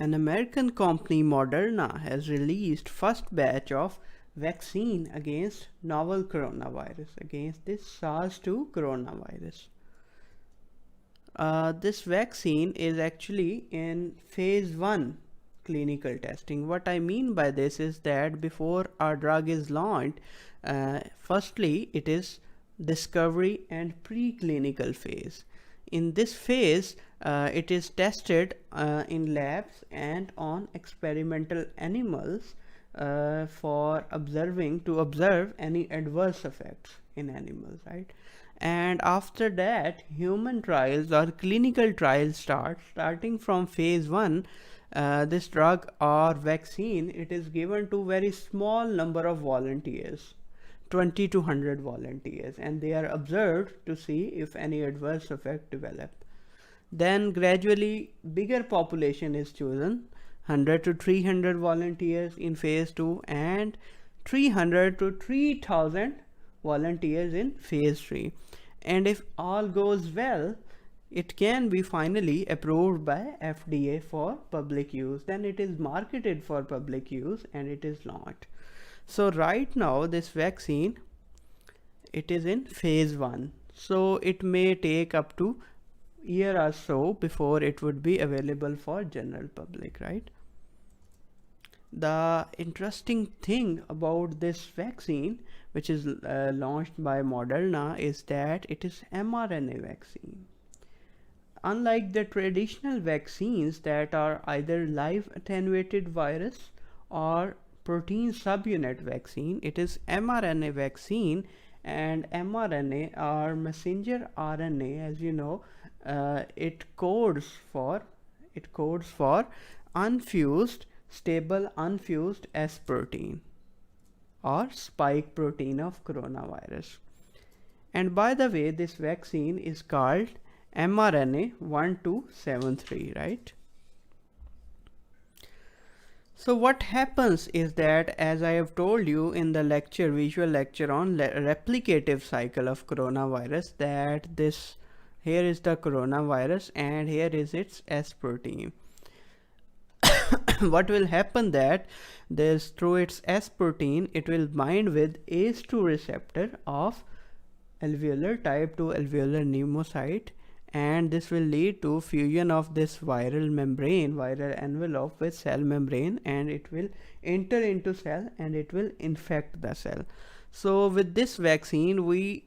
An American company, Moderna, has released first batch of vaccine against novel coronavirus, against this SARS-2 coronavirus. This vaccine is actually in phase 1 clinical testing. What I mean by this is that before our drug is launched, firstly it is discovery and preclinical phase. In this phase, it is tested in labs and on experimental animals for to observe any adverse effects in animals, right? And after that, human trials or clinical trials starting from phase 1. This drug or vaccine, it is given to very small number of volunteers, 20 to 100 volunteers, and they are observed to see if any adverse effect develop. Then gradually bigger population is chosen, 100 to 300 volunteers in phase 2 and 300 to 3000 volunteers in phase 3. And if all goes well, it can be finally approved by FDA for public use. Then it is marketed for public use and it is launched. So right now this vaccine, it is in phase 1. So it may take up to year or so before it would be available for general public, right? The interesting thing about this vaccine, which is launched by Moderna, is that it is mRNA vaccine. Unlike the traditional vaccines that are either live attenuated virus or protein subunit vaccine, it is mRNA vaccine, and mRNA or messenger RNA, as you know, it codes for stable unfused S protein or spike protein of coronavirus. And by the way, this vaccine is called mRNA 1273, right? So what happens is that, as I have told you in the visual lecture on replicative cycle of coronavirus, that here is the coronavirus and here is its S protein. What will happen that through its S protein, it will bind with ACE2 receptor of alveolar type 2 alveolar pneumocyte, and this will lead to fusion of this viral envelope with cell membrane, and it will enter into cell and it will infect the cell. So with this vaccine we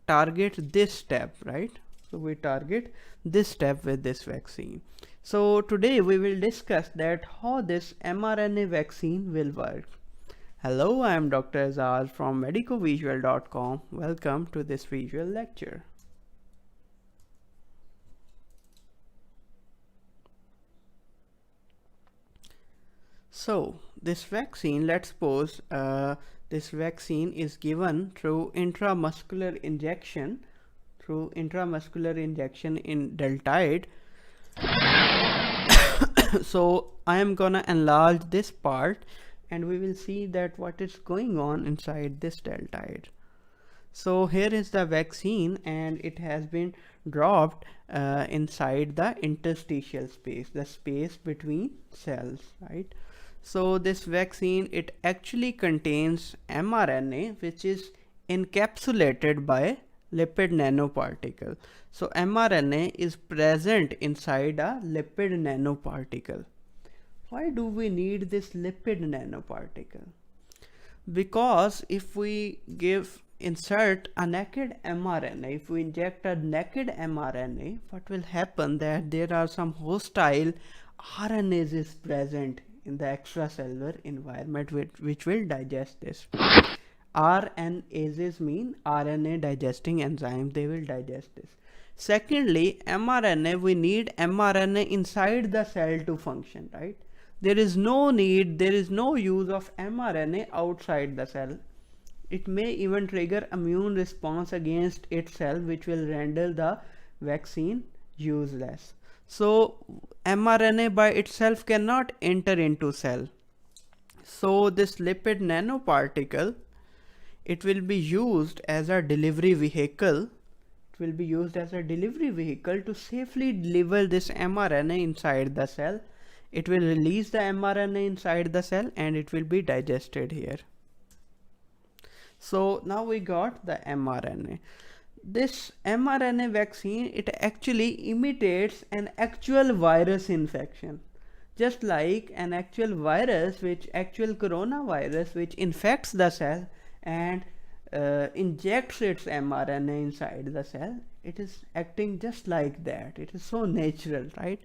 target this step, right? So we target this step with this vaccine. So today we will discuss that how this mRNA vaccine will work. Hello, I am Dr. Azaz from medicovisual.com. Welcome to this visual lecture. So this vaccine, let's suppose this vaccine is given through intramuscular injection in deltoid. So I am gonna enlarge this part and we will see that what is going on inside this deltoid. So here is the vaccine and it has been dropped inside the interstitial space, the space between cells, right? So this vaccine, it actually contains mRNA, which is encapsulated by lipid nanoparticle. So mRNA is present inside a lipid nanoparticle. Why do we need this lipid nanoparticle? Because if we insert a naked mRNA, if we inject a naked mRNA, what will happen that there are some hostile RNAs is present in the extracellular environment which will digest this. RNases mean RNA digesting enzyme, they will digest this. Secondly, mRNA, we need mRNA inside the cell to function, right? There is no use of mRNA outside the cell. It may even trigger immune response against itself, which will render the vaccine useless. So mRNA by itself cannot enter into cell. So this lipid nanoparticle, it will be used as a delivery vehicle. It will be used as a delivery vehicle to safely deliver this mRNA inside the cell, It will release the mRNA inside the cell and it will be digested here. So now we got the mRNA. This mRNA vaccine, it actually imitates an actual virus infection. Just like an actual virus, actual coronavirus, which infects the cell and injects its mRNA inside the cell, it is acting just like that. It is so natural, right?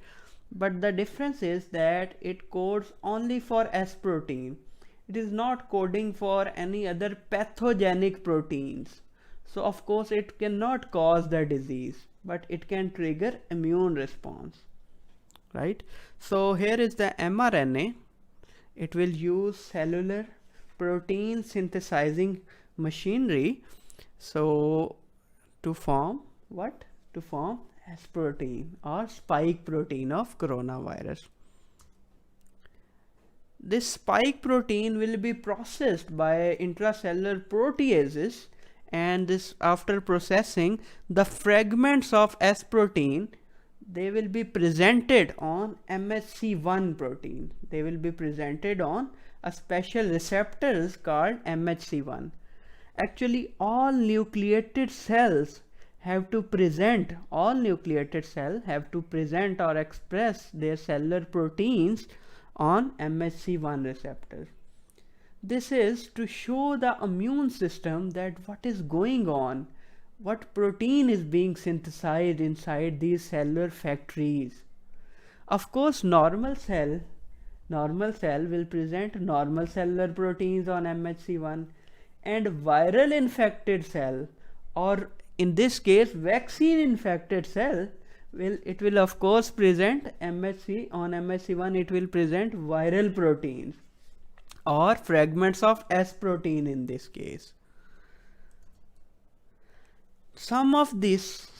But the difference is that it codes only for S protein. It is not coding for any other pathogenic proteins. So of course it cannot cause the disease, but it can trigger immune response, right? So here is the mRNA. It will use cellular protein synthesizing machinery. So to form what? To form S protein or spike protein of coronavirus. This spike protein will be processed by intracellular proteases, and this, after processing, the fragments of S protein, they will be presented on MHC1 protein. They will be presented on a special receptors called MHC1. Actually, all nucleated cells have to present or express their cellular proteins on MHC1 receptors. This is to show the immune system that what is going on, what protein is being synthesized inside these cellular factories. Of course, normal cell will present normal cellular proteins on MHC1, and viral infected cell, or in this case vaccine infected cell, will of course present MHC on MHC1. It will present viral proteins or fragments of S protein in this case. Some of these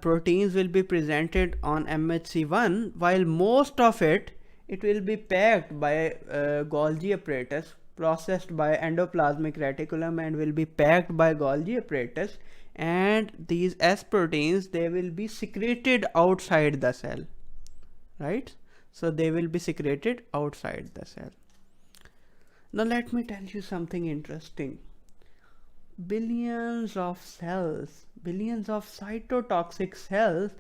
proteins will be presented on MHC1, while most of it will be packed by Golgi apparatus, processed by endoplasmic reticulum, and will be packed by Golgi apparatus, and these S proteins, they will be secreted outside the cell, right? So they will be secreted outside the cell. Now let me tell you something interesting. Billions of cells, billions of cytotoxic cells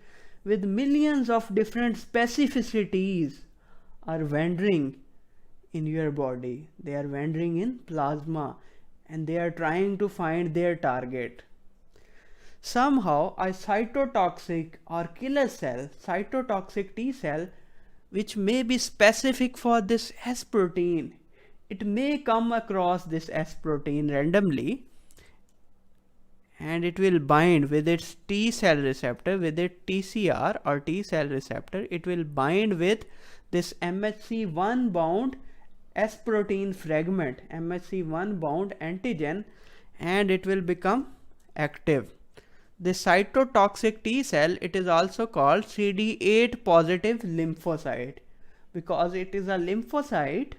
with millions of different specificities are wandering in your body. They are wandering in plasma and they are trying to find their target. Somehow a cytotoxic or killer cell, cytotoxic T cell, which may be specific for this S protein, it may come across this S protein randomly, and it will bind with its T cell receptor, with its TCR or T cell receptor. It will bind with this MHC1 bound S protein fragment, MHC1 bound antigen, and it will become active. This cytotoxic T cell, it is also called CD8 positive lymphocyte, because it is a lymphocyte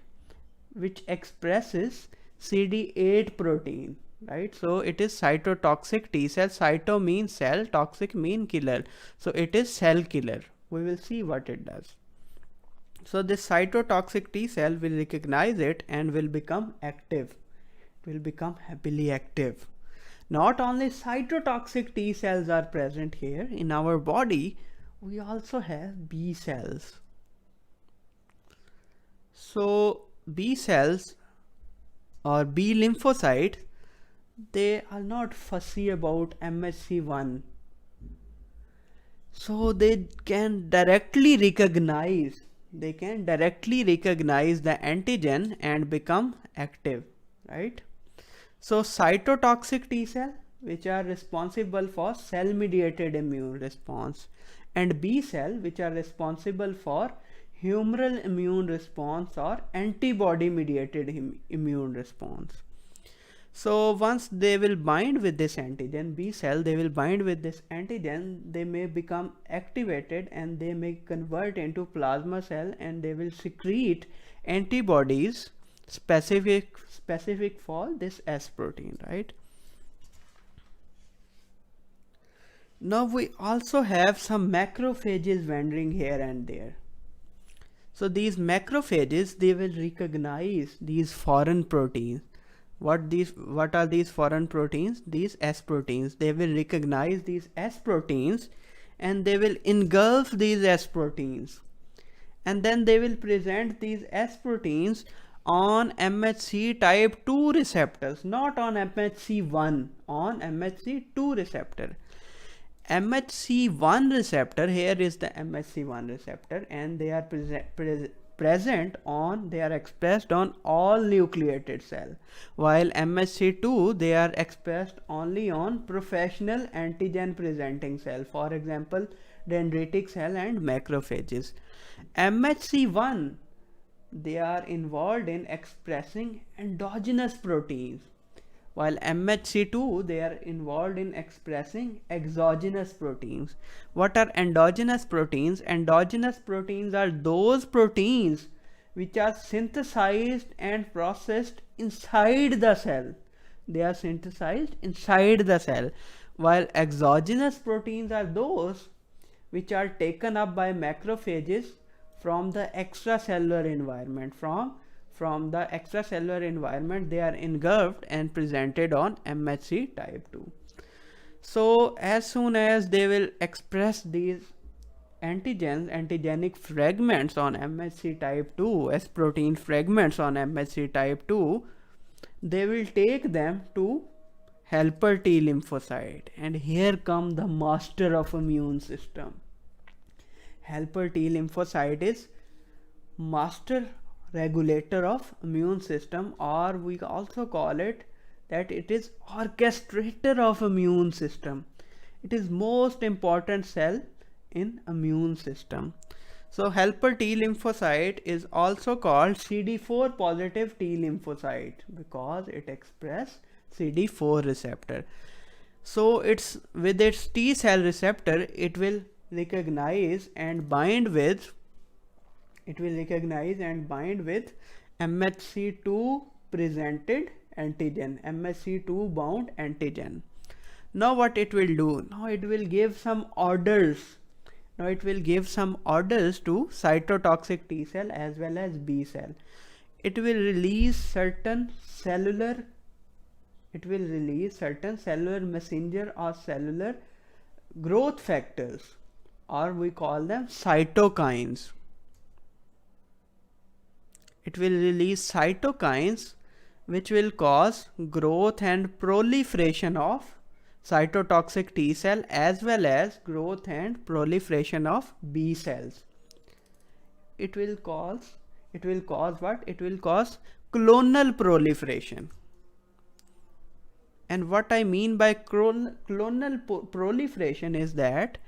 which expresses CD8 protein, right? So it is cytotoxic T cell. Cyto means cell, toxic mean killer. So it is cell killer. We will see what it does. So this cytotoxic T cell will recognize it and will become active. It will become happily active. Not only cytotoxic T cells are present here in our body, we also have B cells. So B cells or B lymphocytes, they are not fussy about MHC1. So they can directly recognize the antigen and become active, right? So cytotoxic T cell, which are responsible for cell mediated immune response, and B cell, which are responsible for humoral immune response or antibody mediated immune response. So once they will bind with this antigen, B cell, they will bind with this antigen, they may become activated and they may convert into plasma cell, and they will secrete antibodies specific for this S protein, right? Now we also have some macrophages wandering here and there. So these macrophages, they will recognize these foreign proteins. What are these foreign proteins? These S proteins. They will recognize these S proteins and they will engulf these S proteins. And then they will present these S proteins on MHC type 2 receptors, not on MHC1, on MHC2 receptor. MHC1 receptor, here is the MHC1 receptor, and they are they are expressed on all nucleated cell, while MHC2, they are expressed only on professional antigen presenting cell, for example dendritic cell and macrophages. MHC1, they are involved in expressing endogenous proteins, while MHC2, they are involved in expressing exogenous proteins. What are endogenous proteins? Endogenous proteins are those proteins which are synthesized and processed inside the cell. They are synthesized inside the cell, while exogenous proteins are those which are taken up by macrophages from the extracellular environment. From the extracellular environment, they are engulfed and presented on MHC type 2. So as soon as they will express these antigens, antigenic fragments on MHC type 2, S protein fragments on MHC type 2, they will take them to helper T lymphocyte, and here come the master of immune system. Helper T lymphocyte is master regulator of immune system, or we also call it that it is orchestrator of immune system. It is most important cell in immune system. So helper T lymphocyte is also called CD4 positive T lymphocyte because it expresses CD4 receptor. So it's with its T cell receptor, it will recognize and bind with MHC2 presented antigen, MHC2 bound antigen. Now what it will do? Now it will give some orders. Now it will give some orders to cytotoxic T cell as well as B cell. It will release certain cellular messenger or cellular growth factors, or we call them cytokines. It will release cytokines which will cause growth and proliferation of cytotoxic T cell as well as growth and proliferation of B cells. It will cause what? It will cause clonal proliferation. And what I mean by clonal proliferation is that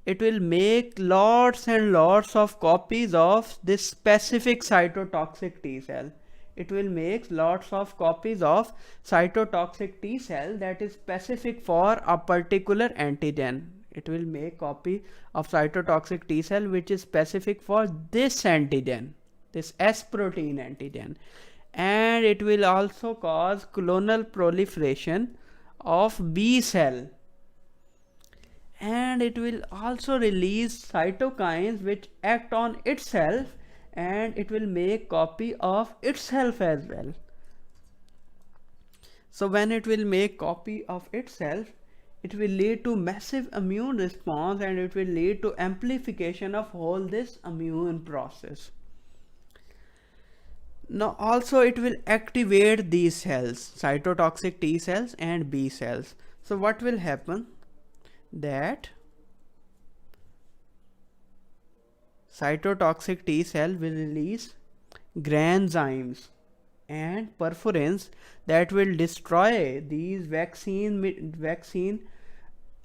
it will make lots and lots of copies of this specific cytotoxic T cell. It will make lots of copies of cytotoxic T cell that is specific for a particular antigen. It will make copy of cytotoxic T cell which is specific for this antigen, this S protein antigen. And it will also cause clonal proliferation of B cell. And it will also release cytokines which act on itself, and it will make copy of itself as well. So when it will make copy of itself, it will lead to massive immune response, and it will lead to amplification of whole this immune process. Now also it will activate these cells, cytotoxic T cells and B cells. So what will happen? That cytotoxic T cell will release granzymes and perforins that will destroy these vaccine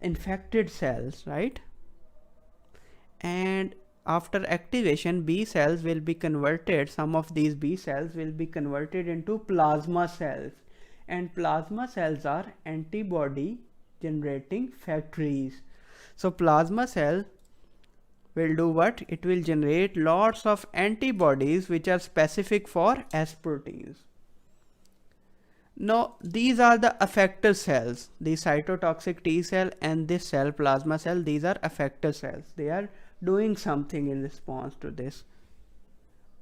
infected cells, right? And after activation, B cells will be converted, some of these B cells will be converted into plasma cells, and plasma cells are antibody generating factories. So plasma cell will do what? It will generate lots of antibodies which are specific for S proteins. Now these are the effector cells, the cytotoxic T cell and this cell, plasma cell. These are effector cells. They are doing something in response to this.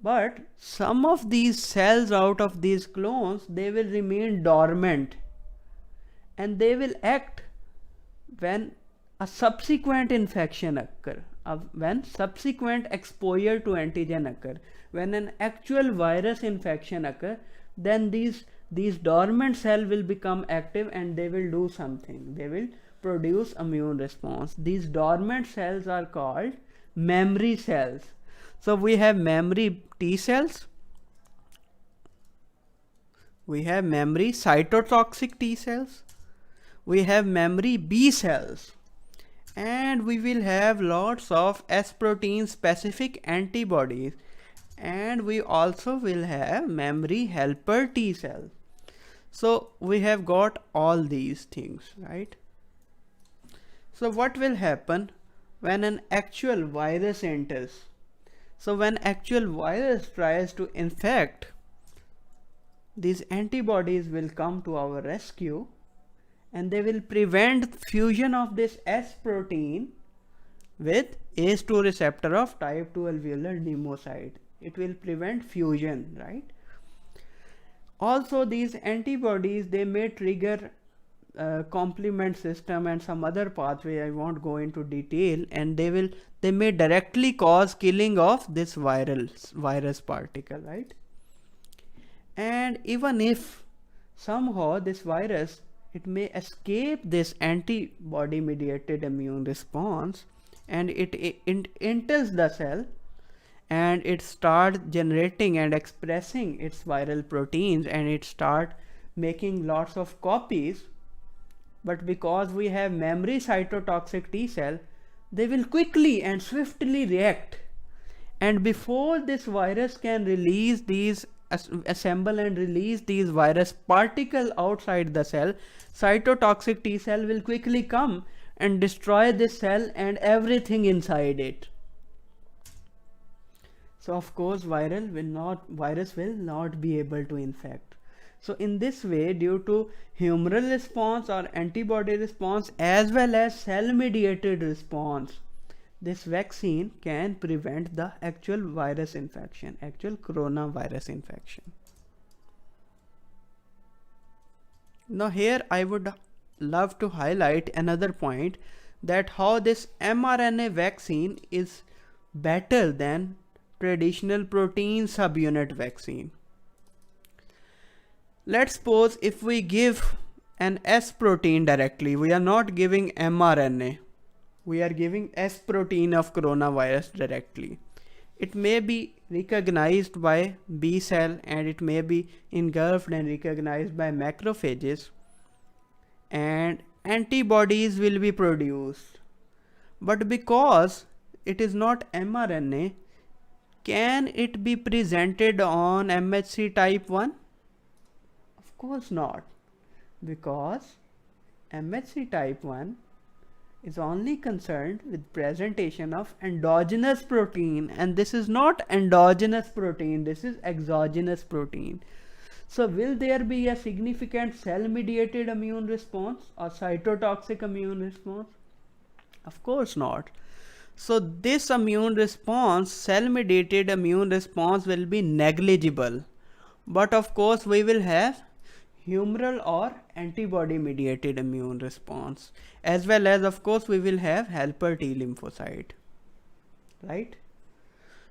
But some of these cells out of these clones, they will remain dormant, and they will act when a subsequent infection occur, when subsequent exposure to antigen occur, when an actual virus infection occur, then these dormant cell will become active and they will do something. They will produce immune response. These dormant cells are called memory cells. So we have memory T cells, we have memory cytotoxic T cells, we have memory B cells, and we will have lots of S protein specific antibodies, and we also will have memory helper T cells. So we have got all these things, right? So what will happen when an actual virus enters? So when actual virus tries to infect, these antibodies will come to our rescue, and they will prevent fusion of this S protein with ACE2 receptor of type 2 alveolar pneumocyte. It will prevent fusion, right? Also, these antibodies, they may trigger complement system and some other pathway. I won't go into detail, and they may directly cause killing of this virus particle, right? And even if somehow this virus, it may escape this antibody mediated immune response, and it enters the cell, and it starts generating and expressing its viral proteins, and it start making lots of copies. But because we have memory cytotoxic T cell, they will quickly and swiftly react, and before this virus can release these assemble and release these virus particle outside the cell, cytotoxic T cell will quickly come and destroy this cell and everything inside it. So of course virus will not be able to infect. So in this way, due to humoral response or antibody response as well as cell mediated response, this vaccine can prevent the actual virus infection, actual coronavirus infection. Now here I would love to highlight another point, that how this mRNA vaccine is better than traditional protein subunit vaccine. Let's suppose if we give an S protein directly, we are not giving mRNA, we are giving S protein of coronavirus directly. It may be recognized by B cell, and it may be engulfed and recognized by macrophages, and antibodies will be produced. But because it is not mRNA, can it be presented on MHC type 1? Of course not, because MHC type 1 is only concerned with presentation of endogenous protein, and this is not endogenous protein, this is exogenous protein. So will there be a significant cell mediated immune response or cytotoxic immune response? Of course not. So this immune response, cell mediated immune response, will be negligible, but of course we will have humoral or antibody mediated immune response, as well as of course we will have helper T lymphocyte, right?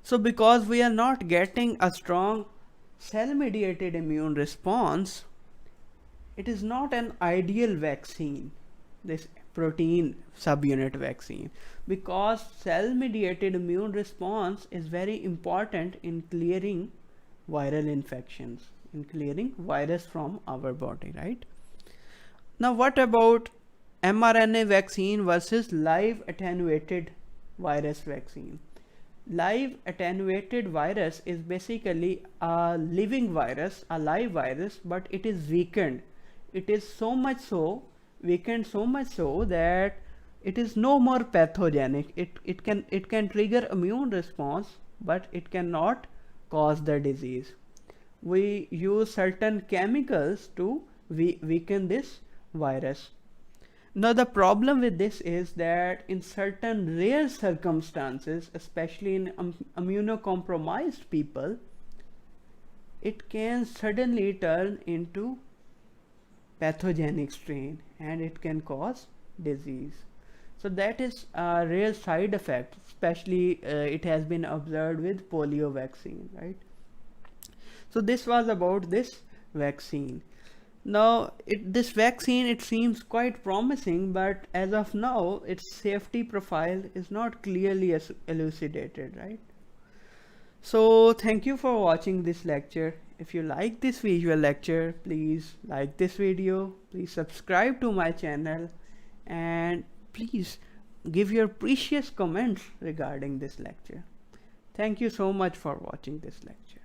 So because we are not getting a strong cell mediated immune response, it is not an ideal vaccine, this protein subunit vaccine, because cell mediated immune response is very important in clearing viral infections, in clearing virus from our body, right? Now what about mRNA vaccine versus live attenuated virus vaccine? Live attenuated virus is basically a living virus, a live virus, but it is weakened. It is so much so weakened, so much so that it is no more pathogenic. It can trigger immune response, but it cannot cause the disease. We use certain chemicals to weaken this virus. Now the problem with this is that in certain rare circumstances, especially in immunocompromised people, it can suddenly turn into pathogenic strain and it can cause disease. So that is a real side effect, especially it has been observed with polio vaccine, right? So this was about this vaccine. Now this vaccine, it seems quite promising, but as of now its safety profile is not clearly elucidated, right? So thank you for watching this lecture. If you like this visual lecture, please like this video, please subscribe to my channel, and please give your precious comments regarding this lecture. Thank you so much for watching this lecture.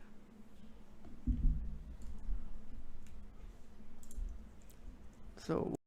So